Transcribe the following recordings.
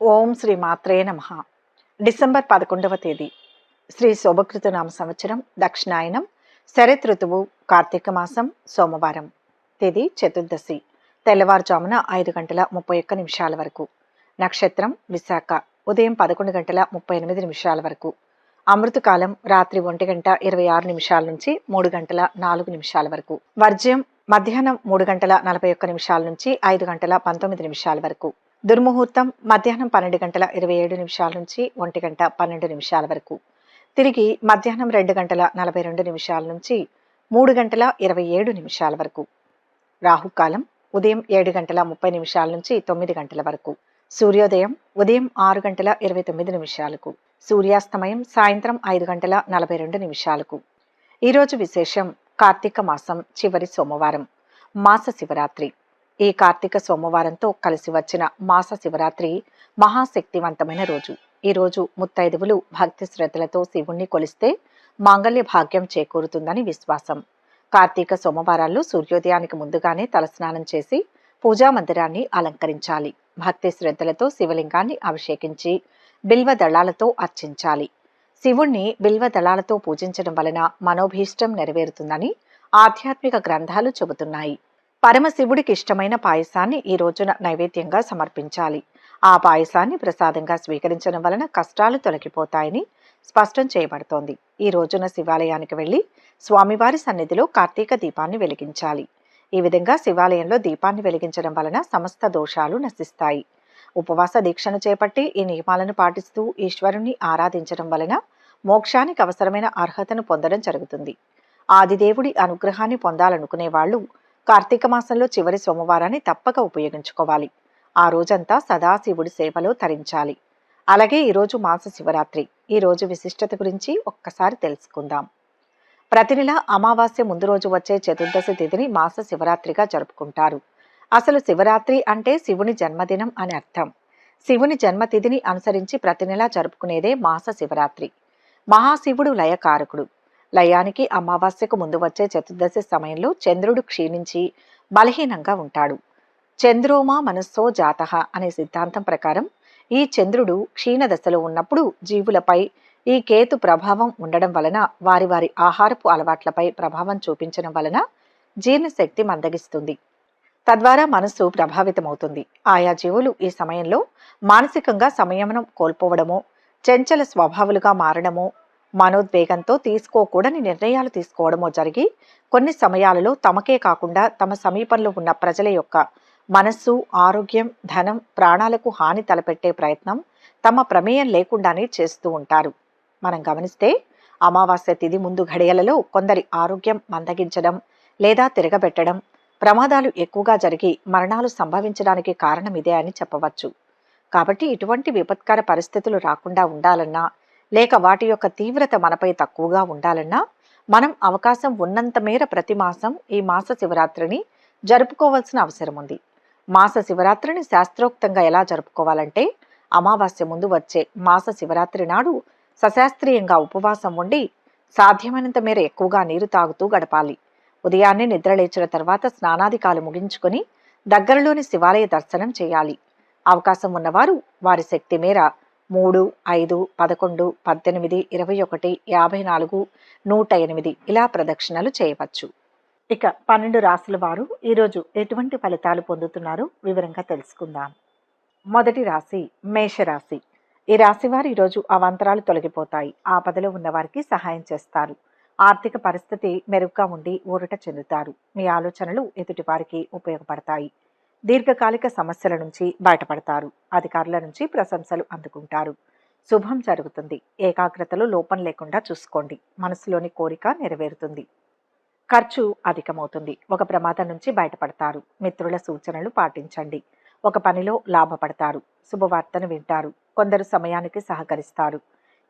ఓం శ్రీ మాత్రే నమః. డిసెంబర్ 11వ తేదీ శ్రీ శోభకృత నామ సంవత్సరం దక్షిణాయనం శరత్ ఋతువు కార్తీక మాసం సోమవారం. తేదీ చతుర్దశి. తెల్లవారుజామున 5:31 వరకు. నక్షత్రం విశాఖ. ఉదయం 11:38 వరకు. అమృతకాలం రాత్రి 1:26 నుంచి 3:04 వరకు. వర్జ్యం మధ్యాహ్నం 3:41 నుంచి 5:19 వరకు. దుర్ముహూర్తం మధ్యాహ్నం 12:27 నుంచి 1:12 వరకు. తిరిగి మధ్యాహ్నం 2:42 నుంచి 3:27 వరకు. రాహుకాలం ఉదయం 7:30 నుంచి 9 వరకు. సూర్యోదయం ఉదయం 6:29. సూర్యాస్తమయం సాయంత్రం 5:42. ఈరోజు విశేషం కార్తీక మాసం చివరి సోమవారం, మాస శివరాత్రి. ఈ కార్తీక సోమవారంతో కలిసి వచ్చిన మాస శివరాత్రి మహాశక్తివంతమైన రోజు. ఈ రోజు ముత్తైదువులు భక్తి శ్రద్ధలతో శివుణ్ణి కొలిస్తే మాంగళ్య భాగ్యం చేకూరుతుందని విశ్వాసం. కార్తీక సోమవారాల్లో సూర్యోదయానికి ముందుగానే తలస్నానం చేసి పూజా మందిరాన్ని అలంకరించాలి. భక్తి శ్రద్ధలతో శివలింగాన్ని అభిషేకించి బిల్వ దళాలతో అర్చించాలి. శివుణ్ణి బిల్వ దళాలతో పూజించడం వలన మనోభీష్టం నెరవేరుతుందని ఆధ్యాత్మిక గ్రంథాలు చెబుతున్నాయి. పరమశివుడికి ఇష్టమైన పాయసాన్ని ఈ రోజున నైవేద్యంగా సమర్పించాలి. ఆ పాయసాన్ని ప్రసాదంగా స్వీకరించడం వలన కష్టాలు తొలగిపోతాయని స్పష్టం చేయబడుతోంది. ఈ రోజున శివాలయానికి వెళ్లి స్వామివారి సన్నిధిలో కార్తీక దీపాన్ని వెలిగించాలి. ఈ విధంగా శివాలయంలో దీపాన్ని వెలిగించడం వలన సమస్త దోషాలు నశిస్తాయి. ఉపవాస దీక్షను చేపట్టి ఈ నియమాలను పాటిస్తూ ఈశ్వరుణ్ణి ఆరాధించడం వలన మోక్షానికి అవసరమైన అర్హతను పొందడం జరుగుతుంది. ఆదిదేవుడి అనుగ్రహాన్ని పొందాలనుకునే వాళ్ళు కార్తీక మాసంలో చివరి సోమవారాన్ని తప్పక ఉపయోగించుకోవాలి. ఆ రోజంతా సదాశివుడి సేవలో తరించాలి. అలాగే ఈరోజు మాస శివరాత్రి. ఈ రోజు విశిష్టత గురించి ఒక్కసారి తెలుసుకుందాం. ప్రతి నెల అమావాస్య ముందు రోజు వచ్చే చతుర్దశి తిథిని మాస శివరాత్రిగా జరుపుకుంటారు. అసలు శివరాత్రి అంటే శివుని జన్మదినం అని అర్థం. శివుని జన్మతిథిని అనుసరించి ప్రతి నెలా జరుపుకునేదే మాస శివరాత్రి. మహాశివుడు లయకారకుడు. లయానికి అమావాస్యకు ముందు వచ్చే చతుర్దశి సమయంలో చంద్రుడు క్షీణించి బలహీనంగా ఉంటాడు. చంద్రోమా మనస్సో జాతః అనే సిద్ధాంతం ప్రకారం ఈ చంద్రుడు క్షీణ దశలో ఉన్నప్పుడు జీవులపై ఈ కేతు ప్రభావం ఉండడం వలన వారి వారి ఆహారపు అలవాట్లపై ప్రభావం చూపించడం వలన జీర్ణశక్తి మందగిస్తుంది. తద్వారా మనస్సు ప్రభావితమవుతుంది. ఆయా జీవులు ఈ సమయంలో మానసికంగా సంయమనం కోల్పోవడమో, చంచల స్వభావాలుగా మారడమో, మనోద్వేగంతో తీసుకోకూడని నిర్ణయాలు తీసుకోవడమో జరిగి కొన్ని సమయాలలో తమకే కాకుండా తమ సమీపంలో ఉన్న ప్రజల యొక్క మనస్సు, ఆరోగ్యం, ధనం, ప్రాణాలకు హాని తలపెట్టే ప్రయత్నం తమ ప్రమేయం లేకుండానే చేస్తూ ఉంటారు. మనం గమనిస్తే అమావాస్య తిథి ముందు ఘడియలలో కొందరి ఆరోగ్యం మందగించడం లేదా తిరగబెట్టడం, ప్రమాదాలు ఎక్కువగా జరిగి మరణాలు సంభవించడానికి కారణం ఇదే అని చెప్పవచ్చు. కాబట్టి ఇటువంటి విపత్కర పరిస్థితులు రాకుండా ఉండాలన్నా, లేక వాటి యొక్క తీవ్రత మనపై తక్కువగా ఉండాలన్నా మనం అవకాశం ఉన్నంత మేర ప్రతి మాసం ఈ మాస శివరాత్రిని జరుపుకోవాల్సిన అవసరం ఉంది. మాస శివరాత్రిని శాస్త్రోక్తంగా ఎలా జరుపుకోవాలంటే, అమావాస్య ముందు వచ్చే మాస శివరాత్రి నాడు సశాస్త్రీయంగా ఉపవాసం ఉండి సాధ్యమైనంత మేర ఎక్కువగా నీరు తాగుతూ గడపాలి. ఉదయాన్నే నిద్రలేచిన తర్వాత స్నానాదికాలు ముగించుకొని దగ్గరలోని శివాలయ దర్శనం చేయాలి. అవకాశం ఉన్నవారు వారి శక్తి మేర 3, 5, 11, 18, 21, 54, 108 ఇలా ప్రదక్షిణలు చేయవచ్చు. ఇక 12 రాశుల వారు ఈరోజు ఎటువంటి ఫలితాలు పొందుతున్నారో వివరంగా తెలుసుకుందాం. మొదటి రాశి మేషరాశి. ఈ రాశి వారు ఈరోజు అవాంతరాలు తొలగిపోతాయి. ఆపదలో ఉన్న వారికి సహాయం చేస్తారు. ఆర్థిక పరిస్థితి మెరుగ్గా ఉండి ఊరట చెందుతారు. మీ ఆలోచనలు ఎదుటి వారికి ఉపయోగపడతాయి. దీర్ఘకాలిక సమస్యల నుంచి బయటపడతారు. అధికారుల నుంచి ప్రశంసలు అందుకుంటారు. శుభం జరుగుతుంది. ఏకాగ్రతలో లోపం లేకుండా చూసుకోండి. మనసులోని కోరిక నెరవేరుతుంది. ఖర్చు అధికమవుతుంది. ఒక ప్రమాదం నుంచి బయటపడతారు. మిత్రుల సూచనలు పాటించండి. ఒక పనిలో లాభపడతారు. శుభవార్తను వింటారు. కొందరు సమయానికి సహకరిస్తారు.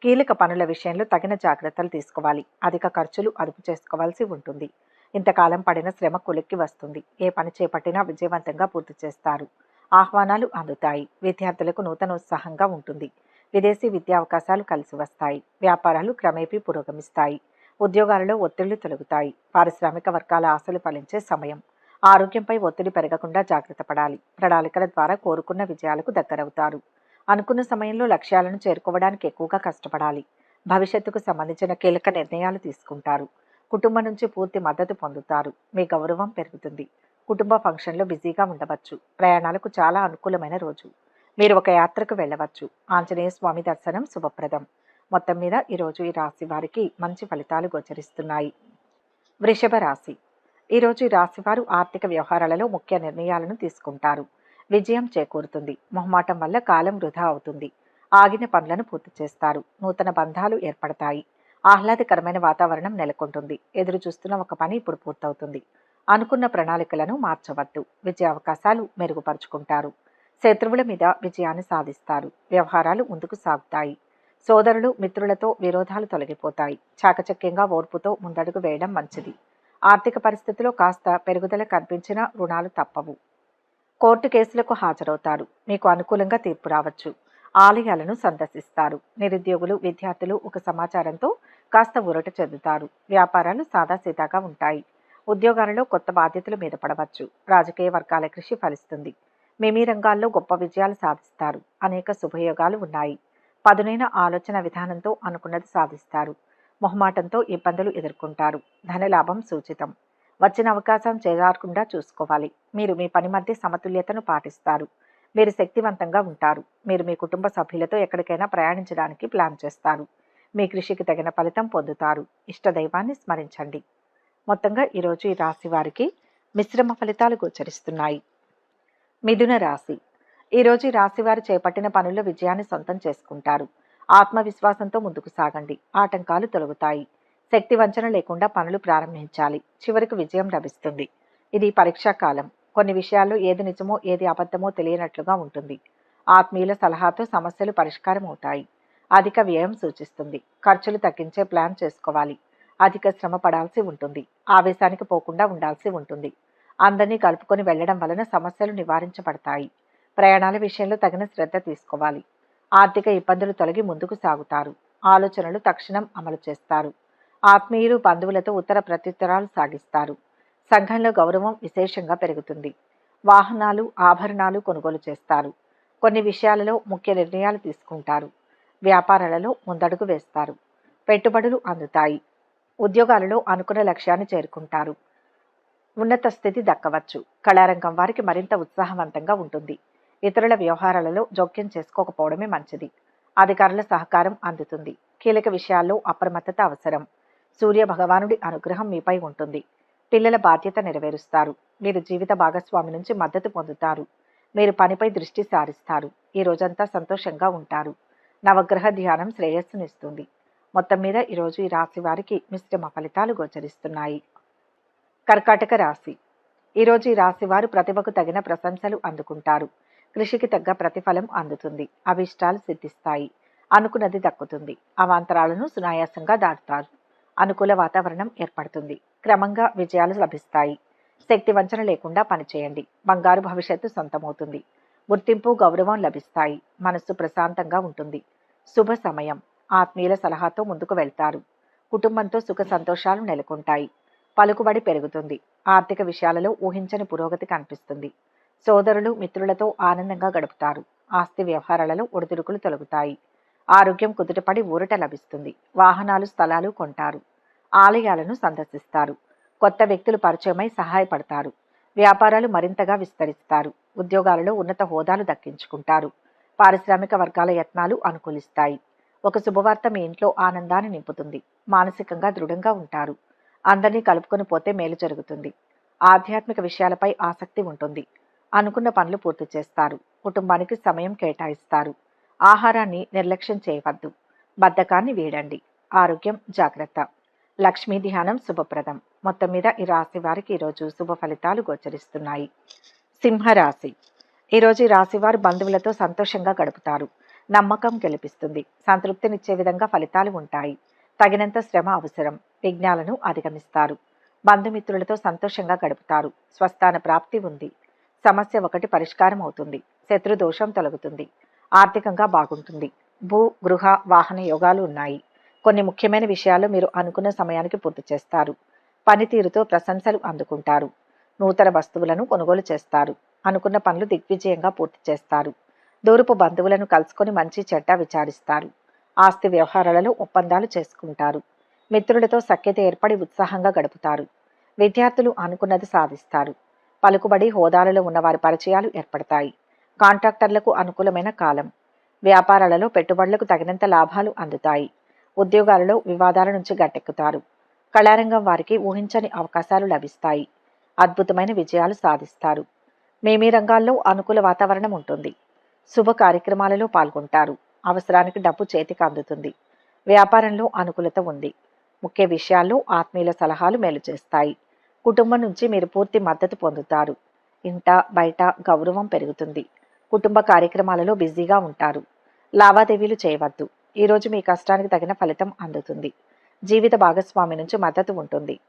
కీలక పనుల విషయంలో తగిన జాగ్రత్తలు తీసుకోవాలి. అధిక ఖర్చులు అదుపు చేసుకోవాల్సి ఉంటుంది. ఇంతకాలం పడిన శ్రమ కొలిక్కి వస్తుంది. ఏ పని చేపట్టినా విజయవంతంగా పూర్తి చేస్తారు. ఆహ్వానాలు అందుతాయి. విద్యార్థులకు నూతన ఉత్సాహంగా ఉంటుంది. విదేశీ విద్యా అవకాశాలు కలిసి వస్తాయి. వ్యాపారాలు క్రమేపీ పురోగమిస్తాయి. ఉద్యోగాలలో ఒత్తిళ్లు తొలగుతాయి. పారిశ్రామిక వర్గాల ఆశలు ఫలించే సమయం. ఆరోగ్యంపై ఒత్తిడి పెరగకుండా జాగ్రత్త పడాలి. ప్రణాళికల ద్వారా కోరుకున్న విజయాలకు దగ్గరవుతారు. అనుకున్న సమయంలో లక్ష్యాలను చేరుకోవడానికి ఎక్కువగా కష్టపడాలి. భవిష్యత్తుకు సంబంధించిన కీలక నిర్ణయాలు తీసుకుంటారు. కుటుంబం నుంచి పూర్తి మద్దతు పొందుతారు. మీ గౌరవం పెరుగుతుంది. కుటుంబ ఫంక్షన్లో బిజీగా ఉండవచ్చు. ప్రయాణాలకు చాలా అనుకూలమైన రోజు. మీరు ఒక యాత్రకు వెళ్ళవచ్చు. ఆంజనేయ స్వామి దర్శనం శుభప్రదం. మొత్తం మీద ఈరోజు ఈ రాశి వారికి మంచి ఫలితాలు గోచరిస్తున్నాయి. వృషభ రాశి. ఈరోజు ఈ రాశి వారు ఆర్థిక వ్యవహారాలలో ముఖ్య నిర్ణయాలను తీసుకుంటారు. విజయం చేకూరుతుంది. మొహమాటం వల్ల కాలం వృధా అవుతుంది. ఆగిన పనులను పూర్తి చేస్తారు. నూతన బంధాలు ఏర్పడతాయి. ఆహ్లాదకరమైన వాతావరణం నెలకొంటుంది. ఎదురు చూస్తున్న ఒక పని ఇప్పుడు పూర్తవుతుంది. అనుకున్న ప్రణాళికలను మార్చవద్దు. విజయ అవకాశాలు మెరుగుపరుచుకుంటారు. శత్రువుల మీద విజయాన్ని సాధిస్తారు. వ్యవహారాలు ముందుకు సాగుతాయి. సోదరులు మిత్రులతో విరోధాలు తొలగిపోతాయి. చాకచక్యంగా ఓర్పుతో ముందడుగు వేయడం మంచిది. ఆర్థిక పరిస్థితిలో కాస్త పెరుగుదల కనిపించిన రుణాలు తప్పవు. కోర్టు కేసులకు హాజరవుతారు. మీకు అనుకూలంగా తీర్పు రావచ్చు. ఆలయాలను సందర్శిస్తారు. నిరుద్యోగులు విద్యార్థులు ఒక సమాచారంతో కాస్త ఊరట చెందుతారు. వ్యాపారాలు సాదాసీదాగా ఉంటాయి. ఉద్యోగాలలో కొత్త బాధ్యతలు మీద పడవచ్చు. రాజకీయ వర్గాల కృషి ఫలిస్తుంది. మీ రంగాల్లో గొప్ప విజయాలు సాధిస్తారు. అనేక శుభయోగాలు ఉన్నాయి. పదునైన ఆలోచన విధానంతో అనుకున్నది సాధిస్తారు. మొహమాటంతో ఇబ్బందులు ఎదుర్కొంటారు. ధనలాభం సూచితం. వచ్చిన అవకాశం చేజారకుండా చూసుకోవాలి. మీరు మీ పని మధ్య సమతుల్యతను పాటిస్తారు. మీరు శక్తివంతంగా ఉంటారు. మీరు మీ కుటుంబ సభ్యులతో ఎక్కడికైనా ప్రయాణించడానికి ప్లాన్ చేస్తారు. మీ కృషికి తగిన ఫలితం పొందుతారు. ఇష్టదైవాన్ని స్మరించండి. మొత్తంగా ఈరోజు ఈ రాశి వారికి మిశ్రమ ఫలితాలు గోచరిస్తున్నాయి. మిథున రాశి. ఈరోజు ఈ రాశి వారు చేపట్టిన పనుల్లో విజయాన్ని సొంతం చేసుకుంటారు. ఆత్మవిశ్వాసంతో ముందుకు సాగండి. ఆటంకాలు తొలగుతాయి. శక్తి వంచన లేకుండా పనులు ప్రారంభించాలి. చివరికి విజయం లభిస్తుంది. ఇది పరీక్షా కాలం. కొన్ని విషయాల్లో ఏది నిజమో ఏది అబద్ధమో తెలియనట్లుగా ఉంటుంది. ఆత్మీయుల సలహాతో సమస్యలు పరిష్కారం అవుతాయి. అధిక వ్యయం సూచిస్తుంది. ఖర్చులు తగ్గించే ప్లాన్ చేసుకోవాలి. అధిక శ్రమ పడాల్సి ఉంటుంది. ఆవేశానికి పోకుండా ఉండాల్సి ఉంటుంది. అందరినీ కలుపుకొని వెళ్లడం వలన సమస్యలు నివారించబడతాయి. ప్రయాణాల విషయంలో తగిన శ్రద్ధ తీసుకోవాలి. ఆర్థిక ఇబ్బందులు తొలగి ముందుకు సాగుతారు. ఆలోచనలు తక్షణం అమలు చేస్తారు. ఆత్మీయులు బంధువులతో ఉత్తర ప్రత్యుత్తరాలు సాగిస్తారు. సంఘంలో గౌరవం విశేషంగా పెరుగుతుంది. వాహనాలు ఆభరణాలు కొనుగోలు చేస్తారు. కొన్ని విషయాలలో ముఖ్య నిర్ణయాలు తీసుకుంటారు. వ్యాపారాలలో ముందడుగు వేస్తారు. పెట్టుబడులు అందుతాయి. ఉద్యోగాలలో అనుకున్న లక్ష్యాన్ని చేరుకుంటారు. ఉన్నత స్థితి దక్కవచ్చు. కళారంగం వారికి మరింత ఉత్సాహవంతంగా ఉంటుంది. ఇతరుల వ్యవహారాలలో జోక్యం చేసుకోకపోవడమే మంచిది. అధికారుల సహకారం అందుతుంది. కీలక విషయాల్లో అప్రమత్తత అవసరం. సూర్య భగవానుడి అనుగ్రహం మీపై ఉంటుంది. పిల్లల బాధ్యత నెరవేరుస్తారు. మీరు జీవిత భాగస్వామి నుంచి మద్దతు పొందుతారు. మీరు పనిపై దృష్టి సారిస్తారు. ఈ రోజంతా సంతోషంగా ఉంటారు. నవగ్రహ ధ్యానం శ్రేయస్సునిస్తుంది. మొత్తం మీద ఈరోజు ఈ రాశి వారికి మిశ్రమ ఫలితాలు గోచరిస్తున్నాయి. కర్కాటక రాశి. ఈరోజు ఈ రాశి వారు ప్రతిభకు తగిన ప్రశంసలు అందుకుంటారు. కృషికి తగ్గ ప్రతిఫలం అందుతుంది. అభిష్టాలు సిద్ధిస్తాయి. అనుకున్నది దక్కుతుంది. అవాంతరాలను సునాయాసంగా దాటుతారు. అనుకూల వాతావరణం ఏర్పడుతుంది. క్రమంగా విజయాలు లభిస్తాయి. శక్తి వంచన లేకుండా పనిచేయండి. బంగారు భవిష్యత్తు సొంతమవుతుంది. గుర్తింపు గౌరవం లభిస్తాయి. మనస్సు ప్రశాంతంగా ఉంటుంది. శుభ సమయం. ఆత్మీయుల సలహాతో ముందుకు వెళ్తారు. కుటుంబంతో సుఖ సంతోషాలు నెలకొంటాయి. పలుకుబడి పెరుగుతుంది. ఆర్థిక విషయాలలో ఊహించని పురోగతి కనిపిస్తుంది. సోదరులు మిత్రులతో ఆనందంగా గడుపుతారు. ఆస్తి వ్యవహారాలలో ఒడిదుడుకులు తొలగుతాయి. ఆరోగ్యం కుదుటపడి ఊరట లభిస్తుంది. వాహనాలు స్థలాలు కొంటారు. ఆలయాలను సందర్శిస్తారు. కొత్త వ్యక్తులు పరిచయమై సహాయపడతారు. వ్యాపారాలు మరింతగా విస్తరిస్తారు. ఉద్యోగాలలో ఉన్నత హోదాలు దక్కించుకుంటారు. పారిశ్రామిక వర్గాల యత్నాలు అనుకూలిస్తాయి. ఒక శుభవార్త మీ ఇంట్లో ఆనందాన్ని నింపుతుంది. మానసికంగా దృఢంగా ఉంటారు. అందరినీ కలుపుకొని పోతే మేలు జరుగుతుంది. ఆధ్యాత్మిక విషయాలపై ఆసక్తి ఉంటుంది. అనుకున్న పనులు పూర్తి చేస్తారు. కుటుంబానికి సమయం కేటాయిస్తారు. ఆహారాన్ని నిర్లక్ష్యం చేయవద్దు. బద్ధకాన్ని వీడండి. ఆరోగ్యం జాగ్రత్త. లక్ష్మీ ధ్యానం శుభప్రదం. మొత్తం మీద ఈ రాశి వారికి ఈరోజు శుభ ఫలితాలు గోచరిస్తున్నాయి. సింహరాశి. ఈరోజు ఈ రాశి వారు బంధువులతో సంతోషంగా గడుపుతారు. నమ్మకం గెలిపిస్తుంది. సంతృప్తినిచ్చే విధంగా ఫలితాలు ఉంటాయి. తగినంత శ్రమ అవసరం. విఘ్నాలను అధిగమిస్తారు. బంధుమిత్రులతో సంతోషంగా గడుపుతారు. స్వస్థాన ప్రాప్తి ఉంది. సమస్య ఒకటి పరిష్కారం అవుతుంది. శత్రు దోషం తొలగుతుంది. ఆర్థికంగా బాగుంటుంది. భూ గృహ వాహన యోగాలు ఉన్నాయి. కొన్ని ముఖ్యమైన విషయాలు మీరు అనుకున్న సమయానికి పూర్తి చేస్తారు. పనితీరుతో ప్రశంసలు అందుకుంటారు. నూతన వస్తువులను కొనుగోలు చేస్తారు. అనుకున్న పనులు దిగ్విజయంగా పూర్తి చేస్తారు. దూరపు బంధువులను కలుసుకొని మంచి చెడ్డ విచారిస్తారు. ఆస్తి వ్యవహారాలలో ఒప్పందాలు చేసుకుంటారు. మిత్రులతో సఖ్యత ఏర్పడి ఉత్సాహంగా గడుపుతారు. విద్యార్థులు అనుకున్నది సాధిస్తారు. పలుకుబడి హోదాలలో ఉన్నవారి పరిచయాలు ఏర్పడతాయి. కాంట్రాక్టర్లకు అనుకూలమైన కాలం. వ్యాపారాలలో పెట్టుబడులకు తగినంత లాభాలు అందుతాయి. ఉద్యోగాలలో వివాదాల నుంచి గట్టెక్కుతారు. కళారంగం వారికి ఊహించని అవకాశాలు లభిస్తాయి. అద్భుతమైన విజయాలు సాధిస్తారు. మీ రంగాల్లో అనుకూల వాతావరణం ఉంటుంది. శుభ కార్యక్రమాలలో పాల్గొంటారు. అవసరానికి డబ్బు చేతికి అందుతుంది. వ్యాపారంలో అనుకూలత ఉంది. ముఖ్య విషయాల్లో ఆత్మీయుల సలహాలు మేలు చేస్తాయి. కుటుంబం నుంచి మీరు పూర్తి మద్దతు పొందుతారు. ఇంట బయట గౌరవం పెరుగుతుంది. కుటుంబ కార్యక్రమాలలో బిజీగా ఉంటారు. లావాదేవీలు చేయవద్దు. ఈరోజు మీ కష్టానికి తగిన ఫలితం అందుతుంది. జీవిత భాగస్వామి నుంచి మద్దతు ఉంటుంది.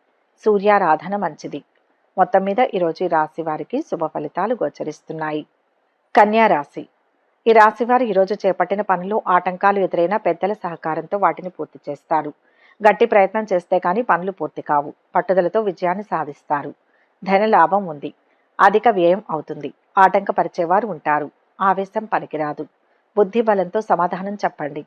సూర్యారాధన మంచిది. మొత్తం మీద ఈరోజు ఈ రాశి వారికి శుభ ఫలితాలు గోచరిస్తున్నాయి. కన్యా రాశి. ఈ రాశివారు ఈరోజు చేపట్టిన పనులు ఆటంకాలు ఎదురైన పెద్దల సహకారంతో వాటిని పూర్తి చేస్తారు. గట్టి ప్రయత్నం చేస్తే కానీ పనులు పూర్తి కావు. పట్టుదలతో విజయాన్ని సాధిస్తారు. ధన లాభం ఉంది. అధిక వ్యయం అవుతుంది. ఆటంకపరిచేవారు ఉంటారు. ఆవేశం పనికిరాదు. బుద్ధి బలంతో సమాధానం చెప్పండి.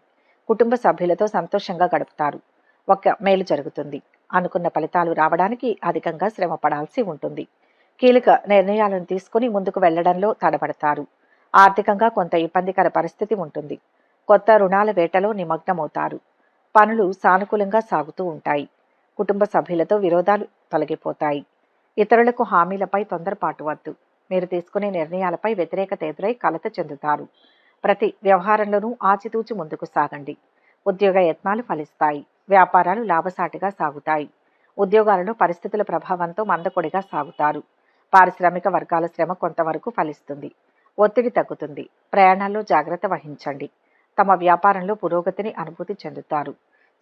కుటుంబ సభ్యులతో సంతోషంగా గడుపుతారు. ఒక మేలు జరుగుతుంది. అనుకున్న ఫలితాలు రావడానికి అధికంగా శ్రమ పడాల్సి ఉంటుంది. కీలక నిర్ణయాలను తీసుకుని ముందుకు వెళ్లడంలో తడబడతారు. ఆర్థికంగా కొంత ఇబ్బందికర పరిస్థితి ఉంటుంది. కొత్త రుణాల వేటలో నిమగ్నమవుతారు. పనులు సానుకూలంగా సాగుతూ ఉంటాయి. కుటుంబ సభ్యులతో విరోధాలు తొలగిపోతాయి. ఇతరులకు హామీలపై తొందరపాటు వద్దు. మీరు తీసుకునే నిర్ణయాలపై వ్యతిరేకత ఎదురై కలత చెందుతారు. ప్రతి వ్యవహారంలోనూ ఆచితూచి ముందుకు సాగండి. ఉద్యోగ యత్నాలు ఫలిస్తాయి. వ్యాపారాలు లాభసాటిగా సాగుతాయి. ఉద్యోగాలలో పరిస్థితుల ప్రభావంతో మందకొడిగా సాగుతారు. పారిశ్రామిక వర్గాల శ్రమ కొంతవరకు ఫలిస్తుంది. ఒత్తిడి తగ్గుతుంది. ప్రయాణాల్లో జాగ్రత్త వహించండి. తమ వ్యాపారంలో పురోగతిని అనుభూతి చెందుతారు.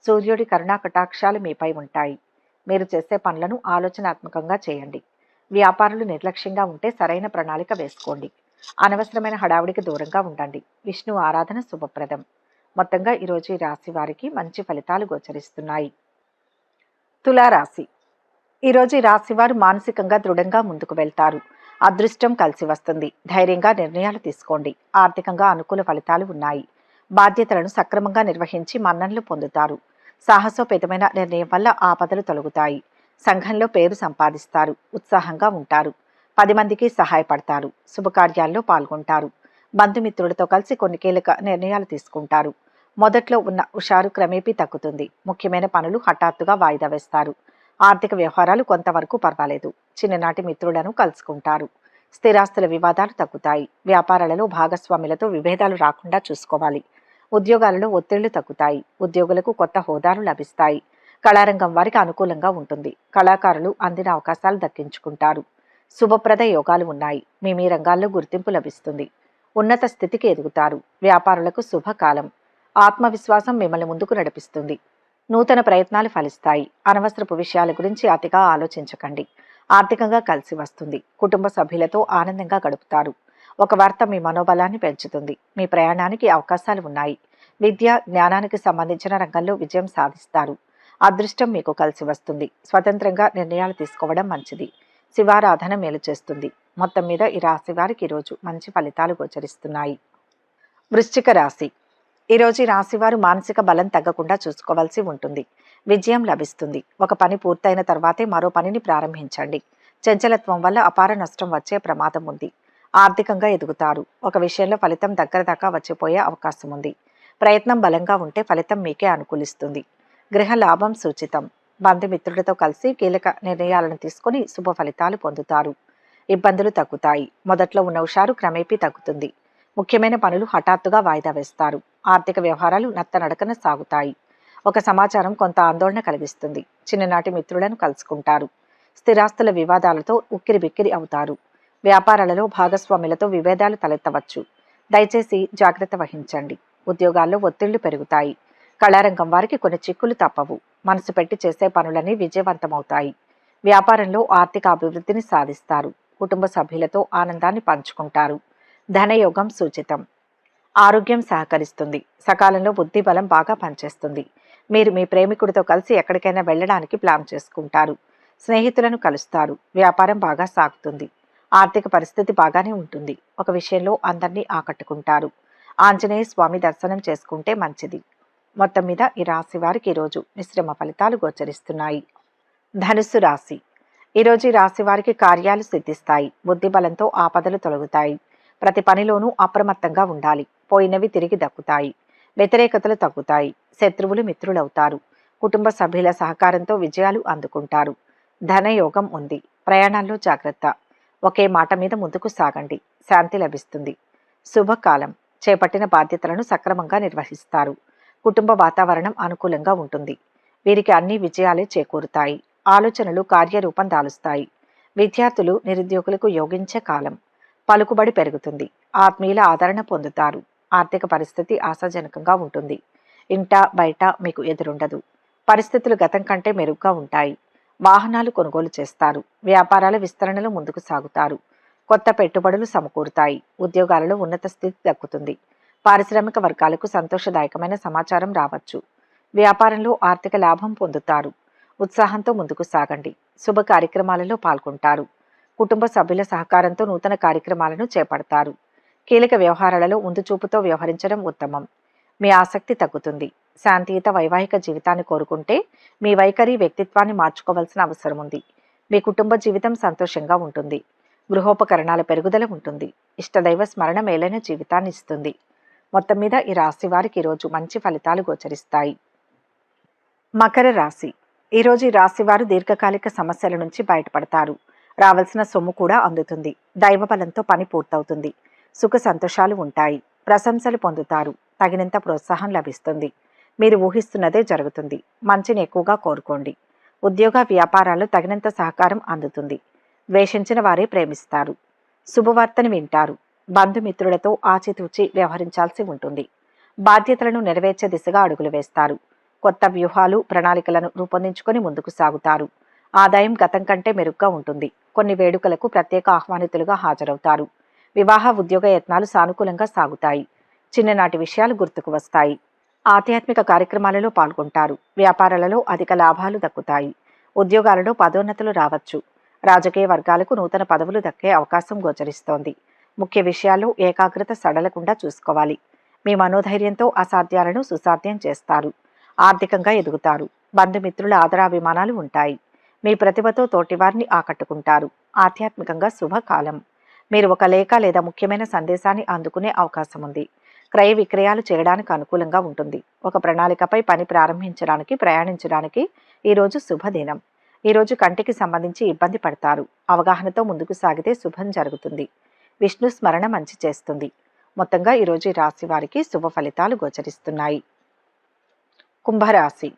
సూర్యుడి కరుణా కటాక్షాలు మీపై ఉంటాయి. మీరు చేసే పనులను ఆలోచనాత్మకంగా చేయండి. వ్యాపారులు నిర్లక్ష్యంగా ఉంటే సరైన ప్రణాళిక వేసుకోండి. అనవసరమైన హడావుడికి దూరంగా ఉండండి. విష్ణు ఆరాధన శుభప్రదం. మొత్తంగా ఈరోజు ఈ రాశి వారికి మంచి ఫలితాలు గోచరిస్తున్నాయి. తులారాశి. ఈరోజు ఈ రాశి వారు మానసికంగా దృఢంగా ముందుకు వెళ్తారు. అదృష్టం కలిసి వస్తుంది. ధైర్యంగా నిర్ణయాలు తీసుకోండి. ఆర్థికంగా అనుకూల ఫలితాలు ఉన్నాయి. బాధ్యతలను సక్రమంగా నిర్వహించి మన్ననలు పొందుతారు. సాహసోపేతమైన నిర్ణయం వల్ల ఆపదలు తొలగుతాయి. సంఘంలో పేరు సంపాదిస్తారు. ఉత్సాహంగా ఉంటారు. 10 మందికి సహాయపడతారు. శుభకార్యాల్లో పాల్గొంటారు. బంధుమిత్రులతో కలిసి కొన్ని కీలక నిర్ణయాలు తీసుకుంటారు. మొదట్లో ఉన్న హుషారు క్రమేపీ తగ్గుతుంది. ముఖ్యమైన పనులు హఠాత్తుగా వాయిదా వేస్తారు. ఆర్థిక వ్యవహారాలు కొంతవరకు పర్వాలేదు. చిన్ననాటి మిత్రులను కలుసుకుంటారు. స్థిరాస్తుల వివాదాలు తగ్గుతాయి. వ్యాపారాలలో భాగస్వాములతో విభేదాలు రాకుండా చూసుకోవాలి. ఉద్యోగాలలో ఒత్తిళ్లు తగ్గుతాయి. ఉద్యోగులకు కొత్త హోదాలు లభిస్తాయి. కళారంగం వారికి అనుకూలంగా ఉంటుంది. కళాకారులు అందిన అవకాశాలు దక్కించుకుంటారు. శుభప్రద యోగాలు ఉన్నాయి. మీ రంగాల్లో గుర్తింపు లభిస్తుంది. ఉన్నత స్థితికి ఎదుగుతారు. వ్యాపారులకు శుభకాలం. ఆత్మవిశ్వాసం మిమ్మల్ని ముందుకు నడిపిస్తుంది. నూతన ప్రయత్నాలు ఫలిస్తాయి. అనవసరపు విషయాల గురించి అతిగా ఆలోచించకండి. ఆర్థికంగా కలిసి వస్తుంది. కుటుంబ సభ్యులతో ఆనందంగా గడుపుతారు. ఒక వార్త మీ మనోబలాన్ని పెంచుతుంది. మీ ప్రయాణానికి అవకాశాలు ఉన్నాయి. విద్య, జ్ఞానానికి సంబంధించిన రంగంలో విజయం సాధిస్తారు. అదృష్టం మీకు కలిసి వస్తుంది. స్వతంత్రంగా నిర్ణయాలు తీసుకోవడం మంచిది. శివారాధన మేలు చేస్తుంది. మొత్తం మీద ఈ రాశి వారికి ఈరోజు మంచి ఫలితాలు గోచరిస్తున్నాయి. వృశ్చిక రాశి. ఈరోజు ఈ రాశివారు మానసిక బలం తగ్గకుండా చూసుకోవాల్సి ఉంటుంది. విజయం లభిస్తుంది. ఒక పని పూర్తయిన తర్వాతే మరో పనిని ప్రారంభించండి. చంచలత్వం వల్ల అపార నష్టం వచ్చే ప్రమాదం ఉంది. ఆర్థికంగా ఎదుగుతారు. ఒక విషయంలో ఫలితం దగ్గర దాకా వచ్చిపోయే అవకాశం ఉంది. ప్రయత్నం బలంగా ఉంటే ఫలితం మీకే అనుకూలిస్తుంది. గృహ లాభం సూచితం. బంధుమిత్రులతో కలిసి కీలక నిర్ణయాలను తీసుకుని శుభ ఫలితాలు పొందుతారు. ఇబ్బందులు తగ్గుతాయి. మొదట్లో ఉన్న హుషారు క్రమేపీ తగ్గుతుంది. ముఖ్యమైన పనులు హఠాత్తుగా వాయిదా వేస్తారు. ఆర్థిక వ్యవహారాలు నత్తనడకన సాగుతాయి. ఒక సమాచారం కొంత ఆందోళన కలిగిస్తుంది. చిన్ననాటి మిత్రులను కలుసుకుంటారు. స్థిరాస్తుల వివాదాలతో ఉక్కిరిబిక్కిరి అవుతారు. వ్యాపారాలలో భాగస్వాములతో విభేదాలు తలెత్తవచ్చు. దయచేసి జాగ్రత్త వహించండి. ఉద్యోగాల్లో ఒత్తిళ్లు పెరుగుతాయి. కళారంగం వారికి కొన్ని చిక్కులు తప్పవు. మనసు పెట్టి చేసే పనులన్నీ విజయవంతమవుతాయి. వ్యాపారంలో ఆర్థిక అభివృద్ధిని సాధిస్తారు. కుటుంబ సభ్యులతో ఆనందాన్ని పంచుకుంటారు. ధనయోగం సూచితం. ఆరోగ్యం సహకరిస్తుంది. సకాలంలో బుద్ధి బలం బాగా పనిచేస్తుంది. మీరు మీ ప్రేమికుడితో కలిసి ఎక్కడికైనా వెళ్ళడానికి ప్లాన్ చేసుకుంటారు. స్నేహితులను కలుస్తారు. వ్యాపారం బాగా సాగుతుంది. ఆర్థిక పరిస్థితి బాగానే ఉంటుంది. ఒక విషయంలో అందరినీ ఆకట్టుకుంటారు. ఆంజనేయ స్వామి దర్శనం చేసుకుంటే మంచిది. మొత్తం మీద ఈ రాశి వారికి ఈరోజు మిశ్రమ ఫలితాలు గోచరిస్తున్నాయి. ధనుస్సు రాశి. ఈరోజు ఈ రాశి వారికి కార్యాలు సిద్ధిస్తాయి. బుద్ధి బలంతో ఆపదలు తొలగుతాయి. ప్రతి పనిలోనూ అప్రమత్తంగా ఉండాలి. పోయినవి తిరిగి దక్కుతాయి. వ్యతిరేకతలు తగ్గుతాయి. శత్రువులు మిత్రులవుతారు. కుటుంబ సభ్యుల సహకారంతో విజయాలు అందుకుంటారు. ధనయోగం ఉంది. ప్రయాణాల్లో జాగ్రత్త. ఒకే మాట మీద ముందుకు సాగండి. శాంతి లభిస్తుంది. శుభకాలం. చేపట్టిన బాధ్యతలను సక్రమంగా నిర్వహిస్తారు. కుటుంబ వాతావరణం అనుకూలంగా ఉంటుంది. వీరికి అన్ని విజయాలే చేకూరుతాయి. ఆలోచనలు కార్యరూపం దాలుస్తాయి. విద్యార్థులు నిరుద్యోగులకు యోగించే కాలం. పలుకుబడి పెరుగుతుంది. ఆత్మీయుల ఆదరణ పొందుతారు. ఆర్థిక పరిస్థితి ఆశాజనకంగా ఉంటుంది. ఇంట బయట మీకు ఎదురుండదు. పరిస్థితులు గతం కంటే మెరుగ్గా ఉంటాయి. వాహనాలు కొనుగోలు చేస్తారు. వ్యాపారాల విస్తరణలో ముందుకు సాగుతారు. కొత్త పెట్టుబడులు సమకూరుతాయి. ఉద్యోగాలలో ఉన్నత స్థితి దక్కుతుంది. పారిశ్రామిక వర్గాలకు సంతోషదాయకమైన సమాచారం రావచ్చు. వ్యాపారంలో ఆర్థిక లాభం పొందుతారు. ఉత్సాహంతో ముందుకు సాగండి. శుభ కార్యక్రమాలలో పాల్గొంటారు. కుటుంబ సభ్యుల సహకారంతో నూతన కార్యక్రమాలను చేపడతారు. కీలక వ్యవహారాలలో ముందు చూపుతో వ్యవహరించడం ఉత్తమం. మీ ఆసక్తి తగ్గుతుంది. శాంతియుత వైవాహిక జీవితాన్ని కోరుకుంటే మీ వైఖరి వ్యక్తిత్వాన్ని మార్చుకోవాల్సిన అవసరం ఉంది. మీ కుటుంబ జీవితం సంతోషంగా ఉంటుంది. గృహోపకరణాల పెరుగుదల ఉంటుంది. ఇష్టదైవ స్మరణ మేలైన జీవితాన్ని ఇస్తుంది. మొత్తం మీద ఈ రాశి వారికి ఈరోజు మంచి ఫలితాలు గోచరిస్తాయి. మకర రాశి. ఈరోజు ఈ రాశి వారు దీర్ఘకాలిక సమస్యల నుంచి బయటపడతారు. రావాల్సిన సొమ్ము కూడా అందుతుంది. దైవ బలంతో పని పూర్తవుతుంది. సుఖ సంతోషాలు ఉంటాయి. ప్రశంసలు పొందుతారు. తగినంత ప్రోత్సాహం లభిస్తుంది. మీరు ఊహిస్తున్నదే జరుగుతుంది. మంచిని ఎక్కువగా కోరుకోండి. ఉద్యోగ వ్యాపారాల్లో తగినంత సహకారం అందుతుంది. ద్వేషించిన వారే ప్రేమిస్తారు. శుభవార్తను వింటారు. బంధుమిత్రులతో ఆచితూచి వ్యవహరించాల్సి ఉంటుంది. బాధ్యతలను నెరవేర్చే దిశగా అడుగులు వేస్తారు. కొత్త వ్యూహాలు ప్రణాళికలను రూపొందించుకొని ముందుకు సాగుతారు. ఆదాయం గతం కంటే మెరుగ్గా ఉంటుంది. కొన్ని వేడుకలకు ప్రత్యేక ఆహ్వానితులుగా హాజరవుతారు. వివాహ ఉద్యోగ యత్నాలు సానుకూలంగా సాగుతాయి. చిన్ననాటి విషయాలు గుర్తుకు వస్తాయి. ఆధ్యాత్మిక కార్యక్రమాలలో పాల్గొంటారు. వ్యాపారాలలో అధిక లాభాలు దక్కుతాయి. ఉద్యోగాలలో పదోన్నతులు రావచ్చు. రాజకీయ వర్గాలకు నూతన పదవులు దక్కే అవకాశం గోచరిస్తోంది. ముఖ్య విషయాల్లో ఏకాగ్రత సడలకుండా చూసుకోవాలి. మీ మనోధైర్యంతో అసాధ్యాలను సుసాధ్యం చేస్తారు. ఆర్థికంగా ఎదుగుతారు. బంధుమిత్రుల ఆదరాభిమానాలు ఉంటాయి. మీ ప్రతిభతో తోటివారిని ఆకట్టుకుంటారు. ఆధ్యాత్మికంగా శుభకాలం. మీరు ఒక లేఖ లేదా ముఖ్యమైన సందేశాన్ని అందుకునే అవకాశం ఉంది. క్రయ విక్రయాలు చేయడానికి అనుకూలంగా ఉంటుంది. ఒక ప్రణాళికపై పని ప్రారంభించడానికి ప్రయాణించడానికి ఈరోజు శుభదినం. ఈరోజు కంటికి సంబంధించి ఇబ్బంది పడతారు. అవగాహనతో ముందుకు సాగితే శుభం జరుగుతుంది. విష్ణు స్మరణ మంచి చేస్తుంది. మొత్తంగా ఈరోజు ఈ రాశి వారికి శుభ ఫలితాలు గోచరిస్తున్నాయి. కుంభరాశి.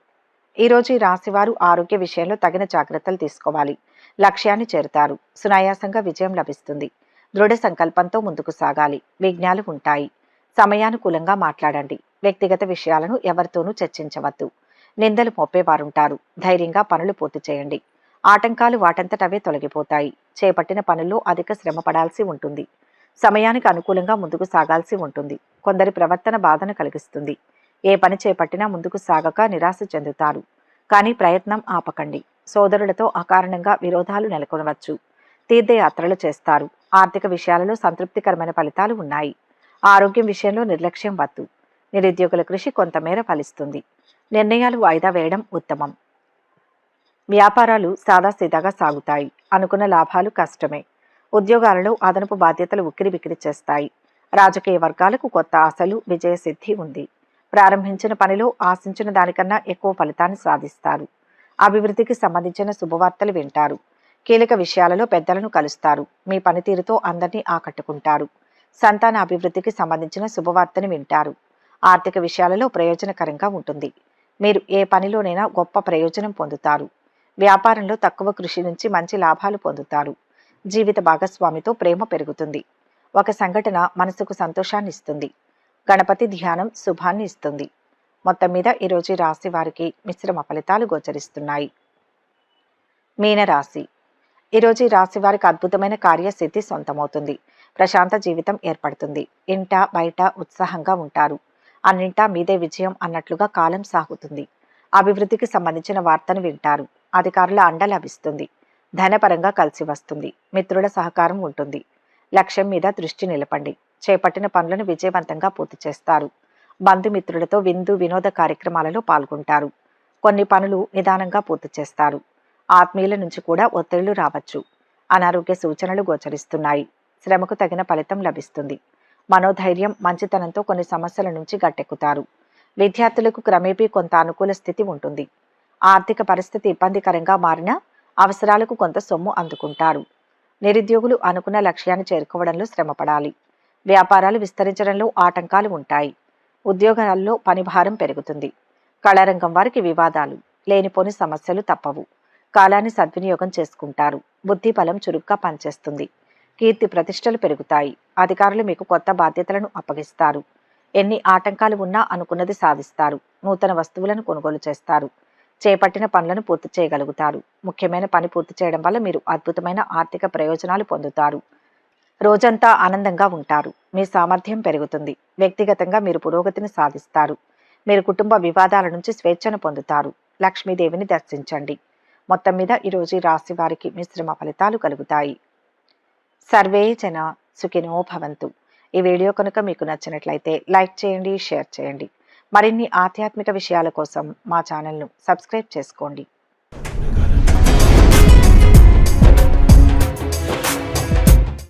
ఈరోజు ఈ రాశి వారు ఆరోగ్య విషయంలో తగిన జాగ్రత్తలు తీసుకోవాలి. లక్ష్యాన్ని చేరుతారు. సునాయాసంగా విజయం లభిస్తుంది. దృఢ సంకల్పంతో ముందుకు సాగాలి. విఘ్నాలు ఉంటాయి. సమయానుకూలంగా మాట్లాడండి. వ్యక్తిగత విషయాలను ఎవరితోనూ చర్చించవద్దు. నిందలు మోపేవారుంటారు. ధైర్యంగా పనులు పూర్తి చేయండి. ఆటంకాలు వాటంతటవే తొలగిపోతాయి. చేపట్టిన పనుల్లో అధిక శ్రమ పడాల్సి ఉంటుంది. సమయానికి అనుకూలంగా ముందుకు సాగాల్సి ఉంటుంది. కొందరి ప్రవర్తన బాధను కలిగిస్తుంది. ఏ పని చేపట్టినా ముందుకు సాగక నిరాశ చెందుతారు. కానీ ప్రయత్నం ఆపకండి. సోదరులతో అకారణంగా విరోధాలు నెలకొనవచ్చు. తీర్థయాత్రలు చేస్తారు. ఆర్థిక విషయాలలో సంతృప్తికరమైన ఫలితాలు ఉన్నాయి. ఆరోగ్యం విషయంలో నిర్లక్ష్యం వద్దు. నిరుద్యోగుల కృషి కొంతమేర ఫలిస్తుంది. నిర్ణయాలు వాయిదా వేయడం ఉత్తమం. వ్యాపారాలు సాదాసీదాగా సాగుతాయి. అనుకున్న లాభాలు కష్టమే. ఉద్యోగాలలో అదనపు బాధ్యతలు ఉక్కిరిబిక్కిరి చేస్తాయి. రాజకీయ వర్గాలకు కొత్త ఆశలు విజయసిద్ధి ఉంది. ప్రారంభించిన పనిలో ఆశించిన దానికన్నా ఎక్కువ ఫలితాన్ని సాధిస్తారు. అభివృద్ధికి సంబంధించిన శుభవార్తలు వింటారు. కీలక విషయాలలో పెద్దలను కలుస్తారు. మీ పనితీరుతో అందరినీ ఆకట్టుకుంటారు. సంతాన అభివృద్ధికి సంబంధించిన శుభవార్తని వింటారు. ఆర్థిక విషయాలలో ప్రయోజనకరంగా ఉంటుంది. మీరు ఏ పనిలోనైనా గొప్ప ప్రయోజనం పొందుతారు. వ్యాపారంలో తక్కువ కృషి నుంచి మంచి లాభాలు పొందుతారు. జీవిత భాగస్వామితో ప్రేమ పెరుగుతుంది. ఒక సంఘటన మనసుకు సంతోషాన్ని ఇస్తుంది. గణపతి ధ్యానం శుభాన్ని ఇస్తుంది. మొత్తం మీద ఈరోజు రాశి వారికి మిశ్రమ ఫలితాలు గోచరిస్తున్నాయి. మీనరాశి. ఈరోజు రాశి వారికి అద్భుతమైన కార్యసిద్ధి సొంతమవుతుంది. ప్రశాంత జీవితం ఏర్పడుతుంది. ఇంట బయట ఉత్సాహంగా ఉంటారు. అన్నింటా మీదే విజయం అన్నట్లుగా కాలం సాగుతుంది. అభివృద్ధికి సంబంధించిన వార్తను వింటారు. అధికారుల అండ లభిస్తుంది. ధనపరంగా కలిసి వస్తుంది. మిత్రుల సహకారం ఉంటుంది. లక్ష్యం మీద దృష్టి నిలపండి. చేపట్టిన పనులను విజయవంతంగా పూర్తి చేస్తారు. బంధుమిత్రులతో విందు వినోద కార్యక్రమాలలో పాల్గొంటారు. కొన్ని పనులు నిదానంగా పూర్తి చేస్తారు. ఆత్మీయుల నుంచి కూడా ఒత్తిళ్లు రావచ్చు. అనారోగ్య సూచనలు గోచరిస్తున్నాయి. శ్రమకు తగిన ఫలితం లభిస్తుంది. మనోధైర్యం మంచితనంతో కొన్ని సమస్యల నుంచి గట్టెక్కుతారు. విద్యార్థులకు క్రమేపీ కొంత అనుకూల స్థితి ఉంటుంది. ఆర్థిక పరిస్థితి ఇబ్బందికరంగా మారినా అవసరాలకు కొంత సొమ్ము అందుకుంటారు. నిరుద్యోగులు అనుకున్న లక్ష్యాన్ని చేరుకోవడంలో శ్రమపడాలి. వ్యాపారాలు విస్తరించడంలో ఆటంకాలు ఉంటాయి. ఉద్యోగాల్లో పనిభారం పెరుగుతుంది. కళారంగం వారికి వివాదాలు, లేనిపోని సమస్యలు తప్పవు. కాలాన్ని సద్వినియోగం చేసుకుంటారు. బుద్ధి బలం చురుగ్గా పనిచేస్తుంది. కీర్తి ప్రతిష్టలు పెరుగుతాయి. అధికారులు మీకు కొత్త బాధ్యతలను అప్పగిస్తారు. ఎన్ని ఆటంకాలు ఉన్నా అనుకున్నది సాధిస్తారు. నూతన వస్తువులను కొనుగోలు చేస్తారు. చేపట్టిన పనులను పూర్తి చేయగలుగుతారు. ముఖ్యమైన పని పూర్తి చేయడం వల్ల మీరు అద్భుతమైన ఆర్థిక ప్రయోజనాలు పొందుతారు. రోజంతా ఆనందంగా ఉంటారు. మీ సామర్థ్యం పెరుగుతుంది. వ్యక్తిగతంగా మీరు పురోగతిని సాధిస్తారు. మీరు కుటుంబ వివాదాల నుంచి స్వేచ్ఛను పొందుతారు. లక్ష్మీదేవిని దర్శించండి. మొత్తం మీద ఈరోజు ఈ రాశి వారికి మిశ్రమ ఫలితాలు కలుగుతాయి. సర్వే జన సుఖినో భవంతు. ఈ వీడియో కనుక మీకు నచ్చినట్లయితే లైక్ చేయండి, షేర్ చేయండి. మరిన్ని ఆధ్యాత్మిక విషయాల కోసం మా ఛానల్ను సబ్స్క్రైబ్ చేసుకోండి.